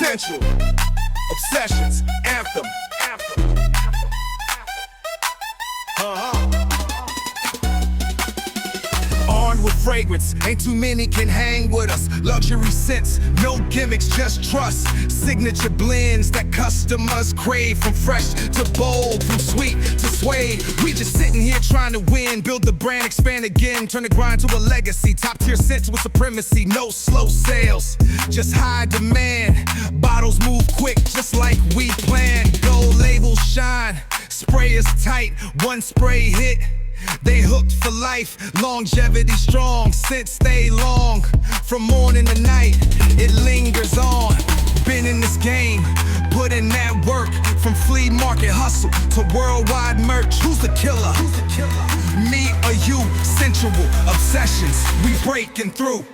Scentual Obsessions, Anthem. Armed with fragrance, ain't too many can hang with us. Luxury scents, no gimmicks, just trust. Signature blends that customers crave. From fresh to bold, from sweet to suede. We just sitting here trying to win. Build the brand, expand again. Turn the grind to a legacy. Top tier scents with supremacy. No slow sales, just high demand. Bottles move quick, just like we planned. Gold labels shine, spray is tight. One spray hit, they hooked for life. Longevity strong, scents stay long. From morning to night, it lingers on. Been in this game, put in that work. From flea market hustle to worldwide merch. Who's the killer? Me or you? Scentual Obsessions, we breaking through.